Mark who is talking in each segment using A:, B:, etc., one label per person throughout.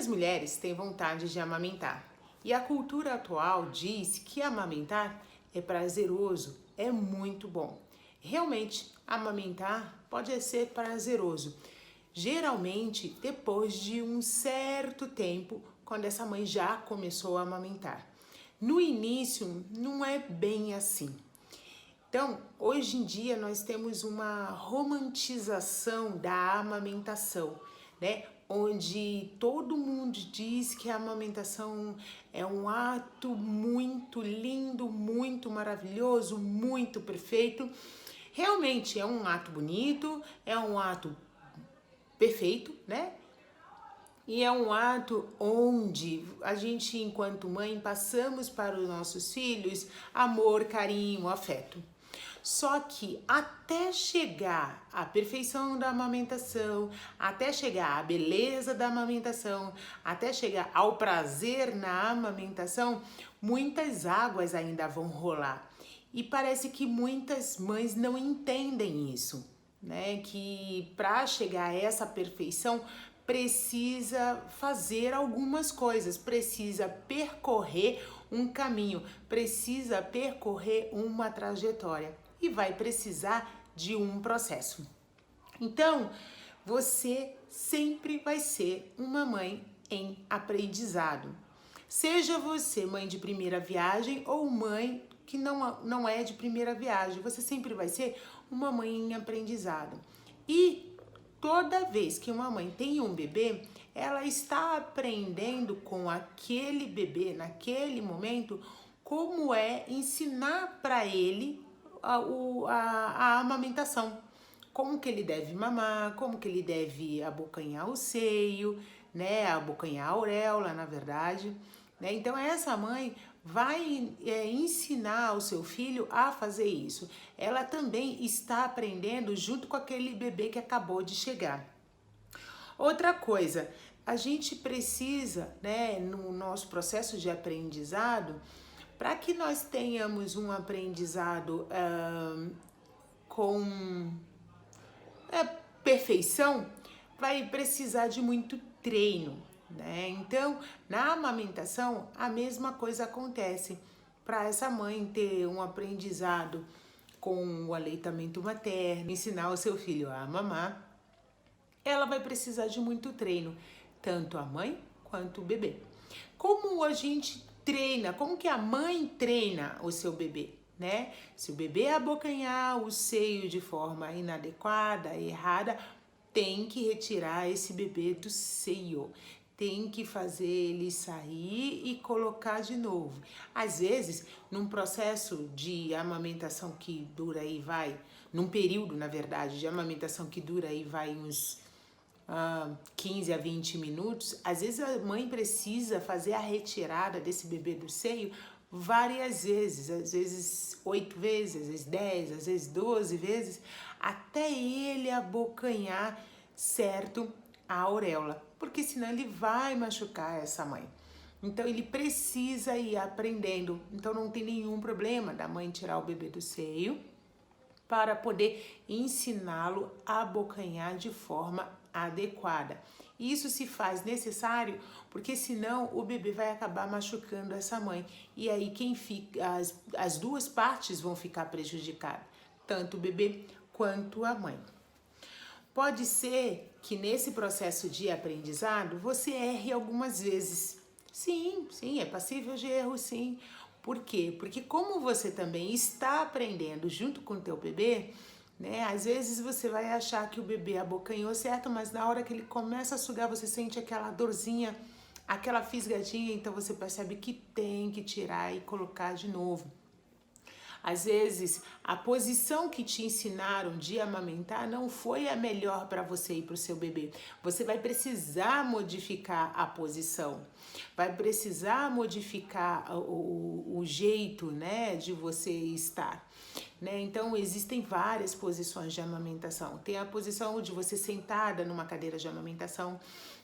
A: Muitas mulheres têm vontade de amamentar e a cultura atual diz que amamentar é prazeroso, é muito bom. Realmente, amamentar pode ser prazeroso, geralmente depois de um certo tempo, quando essa mãe já começou a amamentar. No início, não é bem assim. Então, hoje em dia nós temos uma romantização da amamentação, né? Onde todo mundo diz que a amamentação é um ato muito lindo, muito maravilhoso, muito perfeito. Realmente é um ato bonito, é um ato perfeito, né? E é um ato onde a gente, enquanto mãe, passamos para os nossos filhos amor, carinho, afeto. Só que até chegar à perfeição da amamentação, até chegar à beleza da amamentação, até chegar ao prazer na amamentação, muitas águas ainda vão rolar. E parece que muitas mães não entendem isso, né? Que para chegar a essa perfeição precisa fazer algumas coisas, precisa percorrer um caminho, precisa percorrer uma trajetória e vai precisar de um processo. Então, você sempre vai ser uma mãe em aprendizado. Seja você mãe de primeira viagem ou mãe que não é de primeira viagem, você sempre vai ser uma mãe em aprendizado. E toda vez que uma mãe tem um bebê, ela está aprendendo com aquele bebê, naquele momento, como é ensinar para ele a amamentação. Como que ele deve mamar, como que ele deve abocanhar o seio, né? Abocanhar a auréola, na verdade. Né? Então, essa mãe vai ensinar o seu filho a fazer isso. Ela também está aprendendo junto com aquele bebê que acabou de chegar. Outra coisa, a gente precisa, né, no nosso processo de aprendizado, para que nós tenhamos um aprendizado com perfeição, vai precisar de muito treino, né? Então, na amamentação, a mesma coisa acontece. Para essa mãe ter um aprendizado com o aleitamento materno, ensinar o seu filho a mamar, ela vai precisar de muito treino, tanto a mãe quanto o bebê. Como a gente treina, como que a mãe treina o seu bebê, né? Se o bebê abocanhar o seio de forma inadequada, errada, tem que retirar esse bebê do seio. Tem que fazer ele sair e colocar de novo. Às vezes, num processo de amamentação que dura aí vai, num período, na verdade, de amamentação que dura aí vai uns 15 a 20 minutos, às vezes a mãe precisa fazer a retirada desse bebê do seio várias vezes, às vezes 8 vezes, às vezes 10, às vezes 12 vezes, até ele abocanhar certo a auréola, porque senão ele vai machucar essa mãe. Então ele precisa ir aprendendo, então não tem nenhum problema da mãe tirar o bebê do seio para poder ensiná-lo a abocanhar de forma adequada. Isso se faz necessário porque senão o bebê vai acabar machucando essa mãe e aí quem fica, as duas partes vão ficar prejudicadas, tanto o bebê quanto a mãe. Pode ser que nesse processo de aprendizado você erre algumas vezes. Sim, é passível de erro, sim. Por quê? Porque como você também está aprendendo junto com o teu bebê, né? Às vezes você vai achar que o bebê abocanhou certo, mas na hora que ele começa a sugar, você sente aquela dorzinha, aquela fisgadinha, então você percebe que tem que tirar e colocar de novo. Às vezes, a posição que te ensinaram de amamentar não foi a melhor para você e para o seu bebê. Você vai precisar modificar a posição, vai precisar modificar o jeito, né, de você estar. Né? Então, existem várias posições de amamentação. Tem a posição de você sentada numa cadeira de amamentação,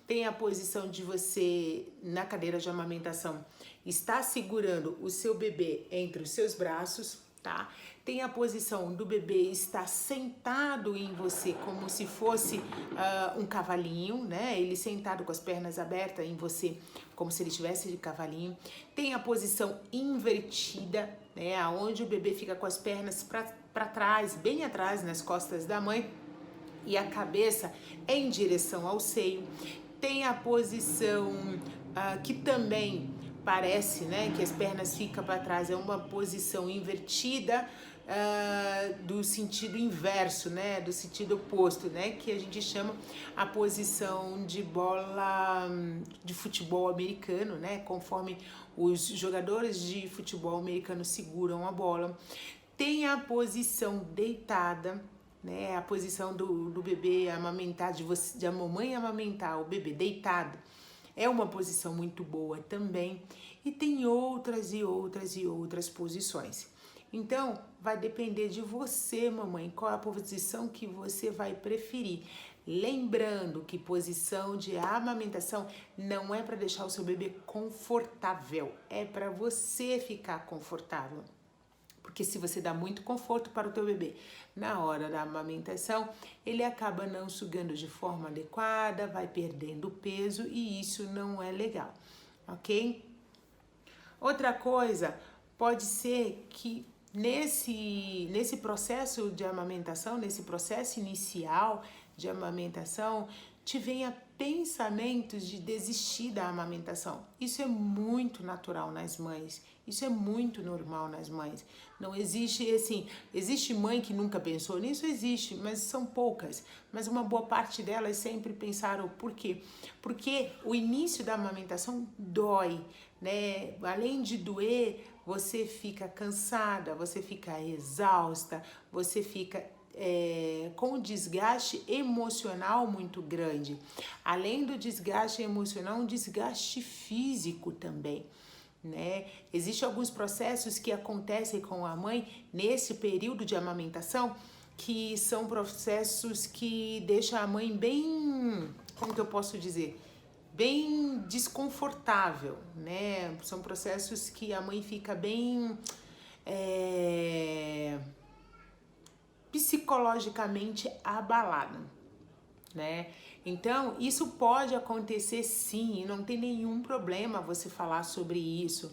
A: tem a posição de você, na cadeira de amamentação, estar segurando o seu bebê entre os seus braços, tá? Tem a posição do bebê estar sentado em você como se fosse um cavalinho, né? Ele sentado com as pernas abertas em você como se ele estivesse de cavalinho. Tem a posição invertida, né? Onde o bebê fica com as pernas para trás, bem atrás nas costas da mãe e a cabeça é em direção ao seio. Tem a posição que também parece, né, que as pernas ficam para trás, é uma posição invertida do sentido inverso, né, do sentido oposto, né, que a gente chama a posição de bola de futebol americano, né, conforme os jogadores de futebol americano seguram a bola. Tem a posição deitada, né, a posição do bebê amamentar, de a mamãe amamentar o bebê deitado, é uma posição muito boa também. E tem outras e outras e outras posições. Então, vai depender de você, mamãe, qual é a posição que você vai preferir. Lembrando que posição de amamentação não é para deixar o seu bebê confortável, é para você ficar confortável. Porque se você dá muito conforto para o teu bebê na hora da amamentação, ele acaba não sugando de forma adequada, vai perdendo peso e isso não é legal, ok? Outra coisa, pode ser que nesse processo de amamentação, nesse processo inicial de amamentação, te venha pensamentos de desistir da amamentação. Isso é muito natural nas mães, isso é muito normal nas mães. Não existe assim, existe mãe que nunca pensou nisso? Existe, mas são poucas. Mas uma boa parte delas sempre pensaram por quê? Porque o início da amamentação dói, né? Além de doer, você fica cansada, você fica exausta, você fica com desgaste emocional muito grande. Além do desgaste emocional, um desgaste físico também, né? Existem alguns processos que acontecem com a mãe nesse período de amamentação, que são processos que deixam a mãe bem, como que eu posso dizer? Bem desconfortável, né? São processos que a mãe fica bem psicologicamente abalada, né? Então, isso pode acontecer sim, e não tem nenhum problema você falar sobre isso.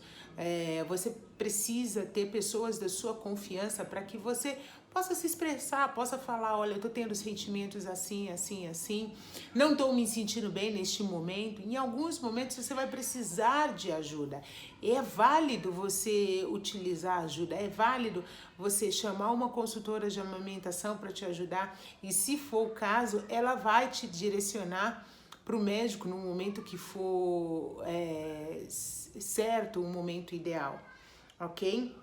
A: Você precisa ter pessoas da sua confiança para que você possa se expressar, possa falar, olha, eu tô tendo sentimentos assim, assim, assim, não tô me sentindo bem neste momento. Em alguns momentos você vai precisar de ajuda. É válido você utilizar ajuda, é válido você chamar uma consultora de amamentação para te ajudar e, se for o caso, ela vai te direcionar para o médico no momento que for certo, um momento ideal, ok?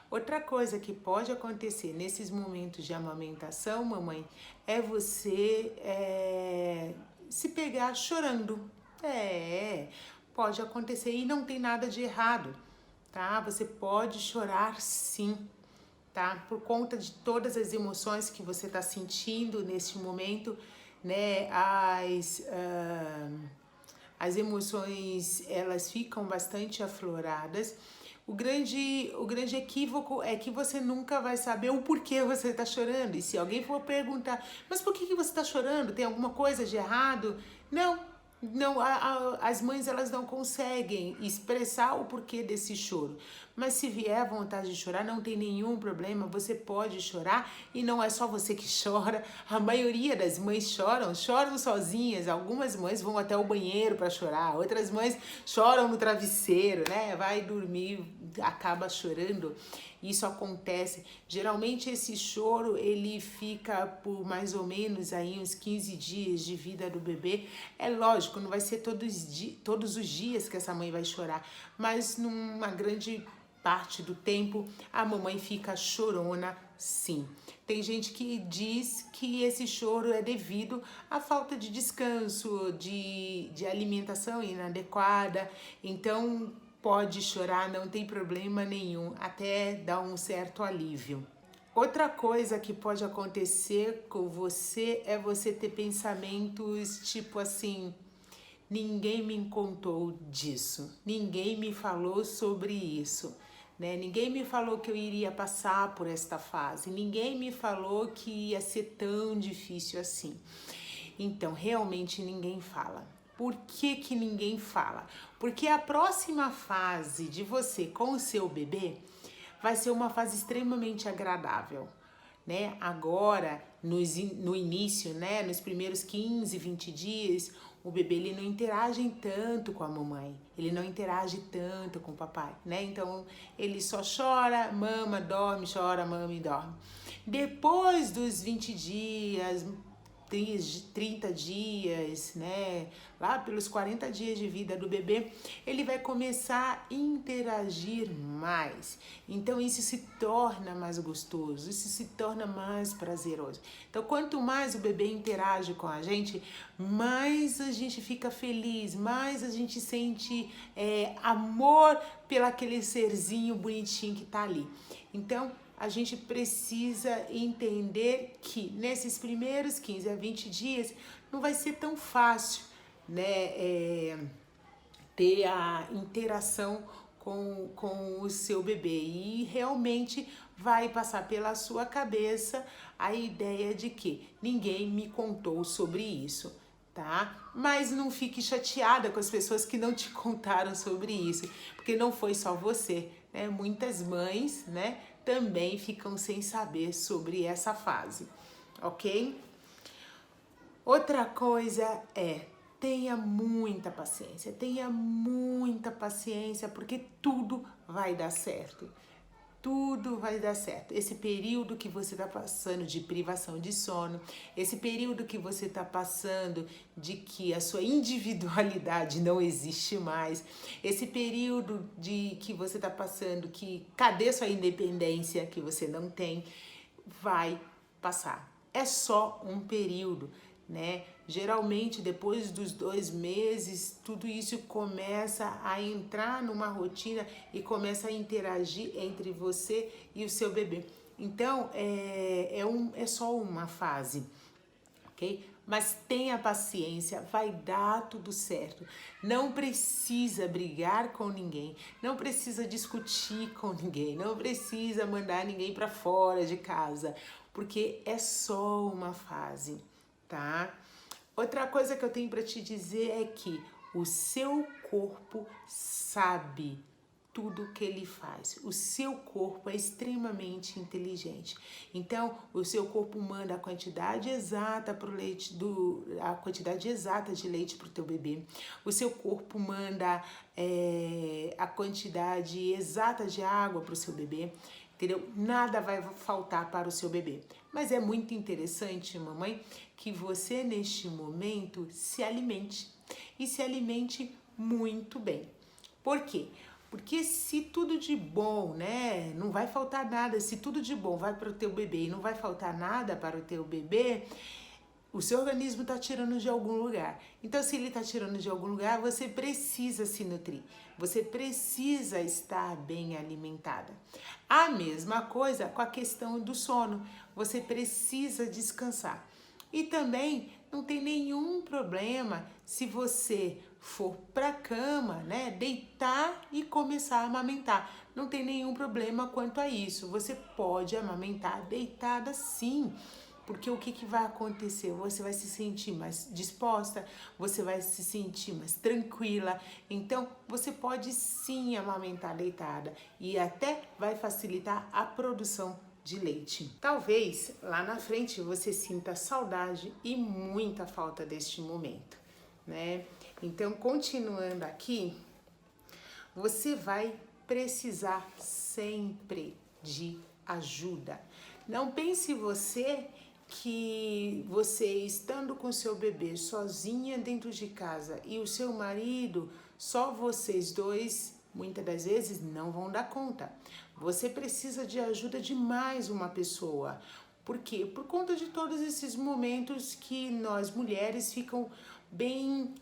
A: Outra coisa que pode acontecer nesses momentos de amamentação, mamãe, é você se pegar chorando. Pode acontecer e não tem nada de errado, tá? Você pode chorar sim, tá? Por conta de todas as emoções que você está sentindo neste momento, né? As emoções, elas ficam bastante afloradas. O grande equívoco é que você nunca vai saber o porquê você está chorando. E se alguém for perguntar, mas por que você está chorando? Tem alguma coisa de errado? Não, as mães, elas não conseguem expressar o porquê desse choro. Mas se vier a vontade de chorar, não tem nenhum problema, você pode chorar e não é só você que chora. A maioria das mães choram sozinhas. Algumas mães vão até o banheiro para chorar, outras mães choram no travesseiro, né? Vai dormir, acaba chorando. Isso acontece. Geralmente esse choro, ele fica por mais ou menos uns 15 dias de vida do bebê. É lógico, não vai ser todos os dias que essa mãe vai chorar, mas numa grande parte do tempo a mamãe fica chorona sim. Tem gente que diz que esse choro é devido à falta de descanso, de alimentação inadequada. Então pode chorar, não tem problema nenhum, até dar um certo alívio. Outra coisa que pode acontecer com você é você ter pensamentos tipo assim, ninguém me contou disso, ninguém me falou sobre isso, né? Ninguém me falou que eu iria passar por esta fase, ninguém me falou que ia ser tão difícil assim. Então, realmente ninguém fala. Por que que ninguém fala? Porque a próxima fase de você com o seu bebê vai ser uma fase extremamente agradável, né? Agora, no início, né, nos primeiros 15, 20 dias, o bebê ele não interage tanto com a mamãe, ele não interage tanto com o papai, né? Então, ele só chora, mama, dorme, chora, mama e dorme. Depois dos 20 dias, 30 dias, né? Lá pelos 40 dias de vida do bebê, ele vai começar a interagir mais. Então isso se torna mais gostoso, isso se torna mais prazeroso. Então quanto mais o bebê interage com a gente, mais a gente fica feliz, mais a gente sente amor pelo aquele serzinho bonitinho que tá ali. Então a gente precisa entender que nesses primeiros 15 a 20 dias não vai ser tão fácil, né, ter a interação com o seu bebê e realmente vai passar pela sua cabeça a ideia de que ninguém me contou sobre isso, tá? Mas não fique chateada com as pessoas que não te contaram sobre isso, porque não foi só você, né? Muitas mães, né, também ficam sem saber sobre essa fase, ok? Outra coisa tenha muita paciência, porque tudo vai dar certo. Tudo vai dar certo. Esse período que você está passando de privação de sono, esse período que você está passando de que a sua individualidade não existe mais, esse período de que você está passando que cadê sua independência que você não tem, vai passar. É só um período, né? Geralmente depois dos 2 meses tudo isso começa a entrar numa rotina e começa a interagir entre você e o seu bebê. Então é só uma fase, ok? Mas tenha paciência, vai dar tudo certo. Não precisa brigar com ninguém, não precisa discutir com ninguém, não precisa mandar ninguém para fora de casa, porque é só uma fase, tá? Outra coisa que eu tenho para te dizer é que o seu corpo sabe tudo o que ele faz. O seu corpo é extremamente inteligente. Então, o seu corpo manda a quantidade exata pro leite a quantidade exata de leite para o teu bebê. O seu corpo manda a quantidade exata de água para o seu bebê. Entendeu? Nada vai faltar para o seu bebê. Mas é muito interessante, mamãe, que você neste momento se alimente. E se alimente muito bem. Por quê? Porque se tudo de bom, né, não vai faltar nada, se tudo de bom vai para o teu bebê e não vai faltar nada para o teu bebê, o seu organismo está tirando de algum lugar. Então, se ele está tirando de algum lugar, você precisa se nutrir. Você precisa estar bem alimentada. A mesma coisa com a questão do sono. Você precisa descansar. E também não tem nenhum problema se você for para a cama, né, deitar e começar a amamentar. Não tem nenhum problema quanto a isso. Você pode amamentar deitada sim. Porque o que vai acontecer? Você vai se sentir mais disposta, você vai se sentir mais tranquila. Então, você pode sim amamentar deitada e até vai facilitar a produção de leite. Talvez lá na frente você sinta saudade e muita falta deste momento, né? Então, continuando aqui, você vai precisar sempre de ajuda. Não pense que você estando com seu bebê sozinha dentro de casa e o seu marido, só vocês dois, muitas das vezes não vão dar conta. Você precisa de ajuda de mais uma pessoa. Por quê? Por conta de todos esses momentos que nós mulheres ficam bem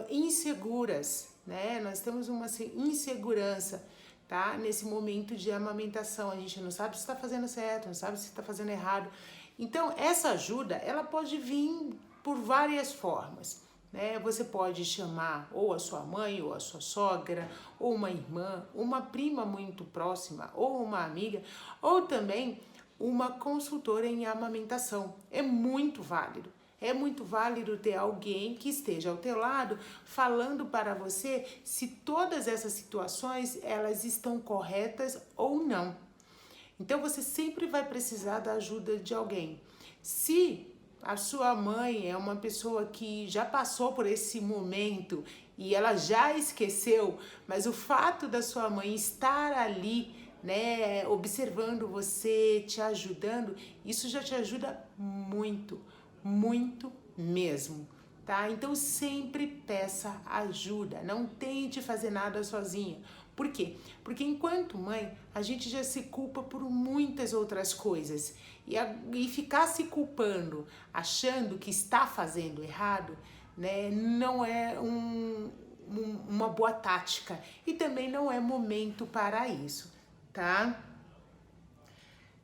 A: inseguras, né? Nós temos uma insegurança, tá? Nesse momento de amamentação, a gente não sabe se está fazendo certo, não sabe se está fazendo errado. Então, essa ajuda, ela pode vir por várias formas, né? Você pode chamar ou a sua mãe, ou a sua sogra, ou uma irmã, uma prima muito próxima, ou uma amiga, ou também uma consultora em amamentação. É muito válido. É muito válido ter alguém que esteja ao teu lado falando para você se todas essas situações elas estão corretas ou não. Então você sempre vai precisar da ajuda de alguém. Se a sua mãe é uma pessoa que já passou por esse momento e ela já esqueceu, mas o fato da sua mãe estar ali, né, observando você, te ajudando, isso já te ajuda muito, muito mesmo. Tá? Então sempre peça ajuda, não tente fazer nada sozinha. Por quê? Porque enquanto mãe, a gente já se culpa por muitas outras coisas. E ficar se culpando, achando que está fazendo errado, né, não é uma boa tática. E também não é momento para isso, tá?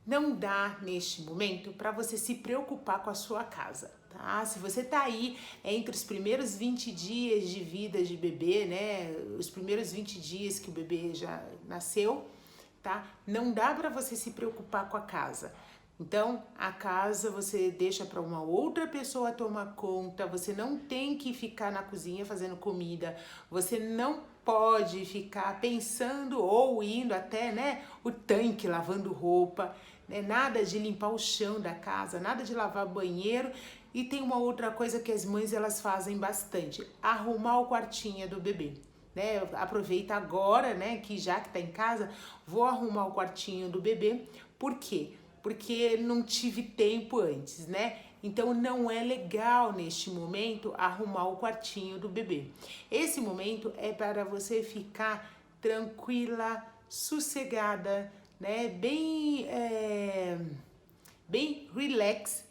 A: Não dá neste momento para você se preocupar com a sua casa, tá? Se você tá aí entre os primeiros 20 dias de vida de bebê, né? Os primeiros 20 dias que o bebê já nasceu, tá? Não dá para você se preocupar com a casa. Então, a casa você deixa para uma outra pessoa tomar conta, você não tem que ficar na cozinha fazendo comida, você não pode ficar pensando ou indo até, né, o tanque lavando roupa, né, nada de limpar o chão da casa, nada de lavar banheiro. E tem uma outra coisa que as mães elas fazem bastante, arrumar o quartinho do bebê. Né, aproveita agora, né, que já que tá em casa, vou arrumar o quartinho do bebê. Por quê? Porque não tive tempo antes, né? Então não é legal neste momento arrumar o quartinho do bebê. Esse momento é para você ficar tranquila, sossegada, né? Bem relax,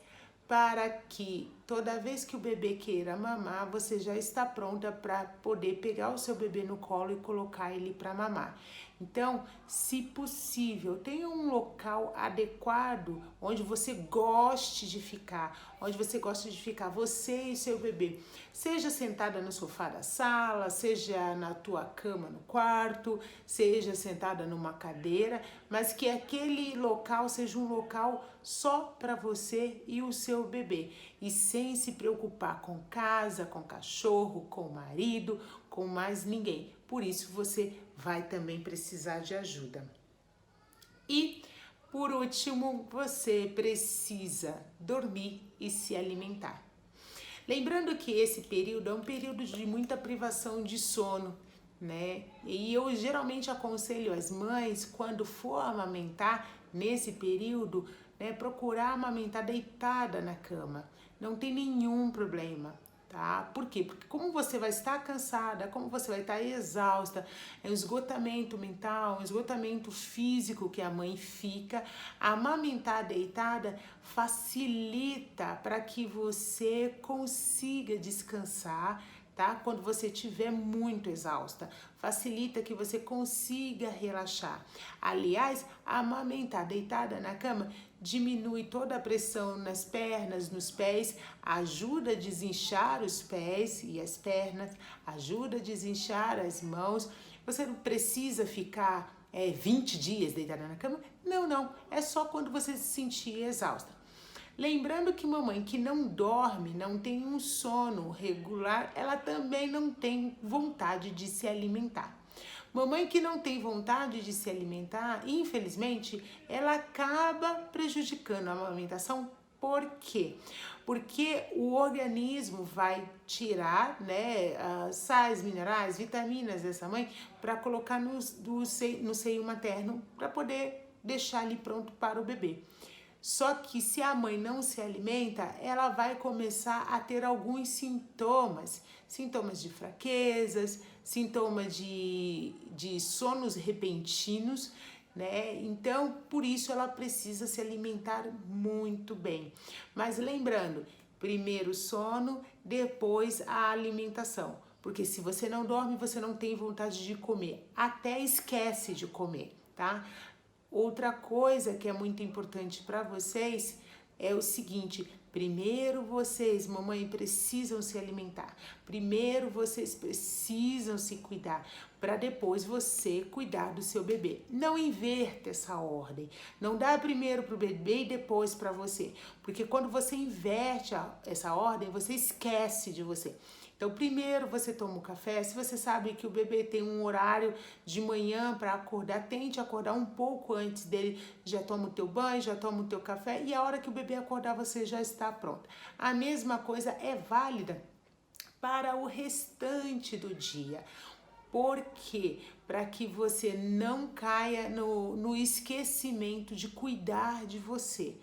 A: para que toda vez que o bebê queira mamar, você já está pronta para poder pegar o seu bebê no colo e colocar ele para mamar. Então, se possível, tenha um local adequado onde você goste de ficar, você e seu bebê. Seja sentada no sofá da sala, seja na tua cama no quarto, seja sentada numa cadeira, mas que aquele local seja um local só para você e o seu bebê. E sem se preocupar com casa, com cachorro, com marido, com mais ninguém. Por isso você vai também precisar de ajuda. E, por último, você precisa dormir e se alimentar. Lembrando que esse período é um período de muita privação de sono, né? E eu geralmente aconselho as mães, quando for amamentar nesse período, né, procurar amamentar deitada na cama. Não tem nenhum problema. Tá? Por quê? Porque como você vai estar cansada, como você vai estar exausta, é um esgotamento mental, um esgotamento físico que a mãe fica, amamentar deitada facilita para que você consiga descansar, tá? Quando você estiver muito exausta, facilita que você consiga relaxar. Aliás, amamentar deitada na cama diminui toda a pressão nas pernas, nos pés, ajuda a desinchar os pés e as pernas, ajuda a desinchar as mãos. Você não precisa ficar 20 dias deitada na cama. Não, é só quando você se sentir exausta. Lembrando que mamãe que não dorme, não tem um sono regular, ela também não tem vontade de se alimentar. Mamãe que não tem vontade de se alimentar, infelizmente, ela acaba prejudicando a amamentação. Por quê? Porque o organismo vai tirar, né, sais, minerais, vitaminas dessa mãe para colocar no seio materno para poder deixar ali pronto para o bebê. Só que se a mãe não se alimenta, ela vai começar a ter alguns sintomas de fraquezas, sintomas de sonos repentinos, né? Então, por isso ela precisa se alimentar muito bem. Mas lembrando, primeiro o sono, depois a alimentação. Porque se você não dorme, você não tem vontade de comer, até esquece de comer, tá? Outra coisa que é muito importante para vocês é o seguinte: Primeiro vocês, mamãe, precisam se alimentar. Primeiro vocês precisam se cuidar, para depois você cuidar do seu bebê. Não inverta essa ordem. Não dá primeiro para o bebê e depois para você. Porque quando você inverte essa ordem, você esquece de você. Então, primeiro você toma o café. Se você sabe que o bebê tem um horário de manhã para acordar, tente acordar um pouco antes dele. Já toma o teu banho, já toma o teu café e a hora que o bebê acordar você já está pronta. A mesma coisa é válida para o restante do dia. Por quê? Para que você não caia no esquecimento de cuidar de você,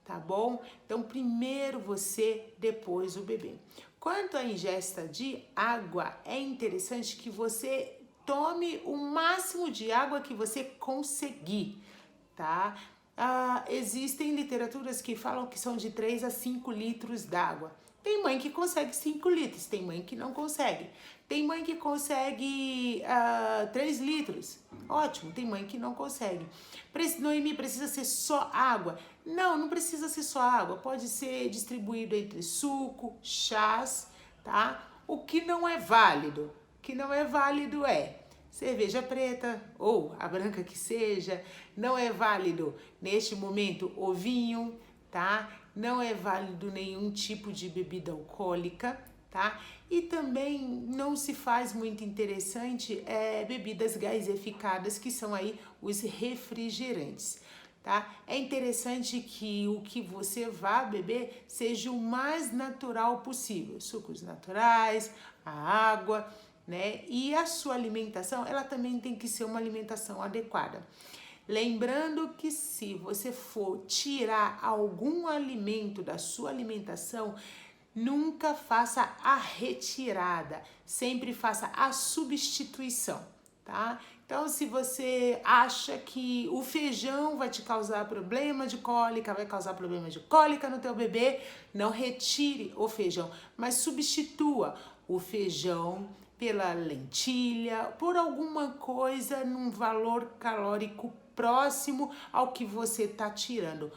A: tá bom? Então, primeiro você, depois o bebê. Quanto à ingesta de água, é interessante que você tome o máximo de água que você conseguir, tá? Existem literaturas que falam que são de 3 a 5 litros d'água. Tem mãe que consegue 5 litros, tem mãe que não consegue. Tem mãe que consegue 3 litros. Ótimo, tem mãe que não consegue. Noemi, precisa ser só água? Não, não precisa ser só água. Pode ser distribuído entre suco, chás, tá? O que não é válido é cerveja preta ou a branca que seja. Não é válido neste momento o vinho, tá? Não é válido nenhum tipo de bebida alcoólica, tá? E também não se faz muito interessante bebidas gaseificadas, que são aí os refrigerantes, tá? É interessante que o que você vá beber seja o mais natural possível, sucos naturais, a água, né? E a sua alimentação, ela também tem que ser uma alimentação adequada. Lembrando que se você for tirar algum alimento da sua alimentação, nunca faça a retirada, sempre faça a substituição, tá? Então, se você acha que o feijão vai te causar problema de cólica, vai causar problema de cólica no teu bebê, não retire o feijão, mas substitua o feijão pela lentilha, por alguma coisa num valor calórico próximo ao que você está tirando.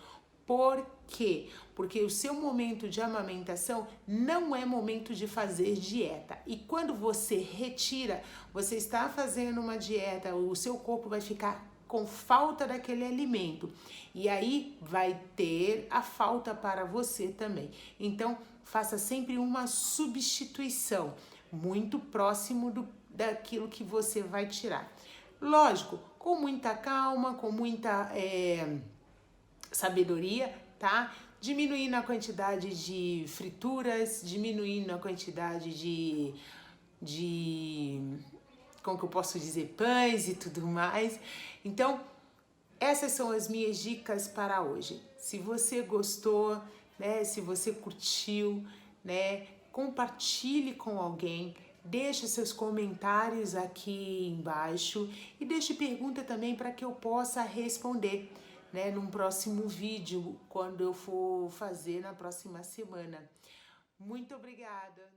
A: Por quê? Porque o seu momento de amamentação não é momento de fazer dieta. E quando você retira, você está fazendo uma dieta, o seu corpo vai ficar com falta daquele alimento. E aí vai ter a falta para você também. Então, faça sempre uma substituição muito próximo daquilo que você vai tirar. Lógico, com muita calma, com muita sabedoria, tá? Diminuindo a quantidade de frituras, diminuindo a quantidade como que eu posso dizer, pães e tudo mais. Então, essas são as minhas dicas para hoje. Se você gostou, né, se você curtiu, né, compartilhe com alguém, deixe seus comentários aqui embaixo e deixe pergunta também para que eu possa responder, né, num próximo vídeo, quando eu for fazer na próxima semana. Muito obrigada!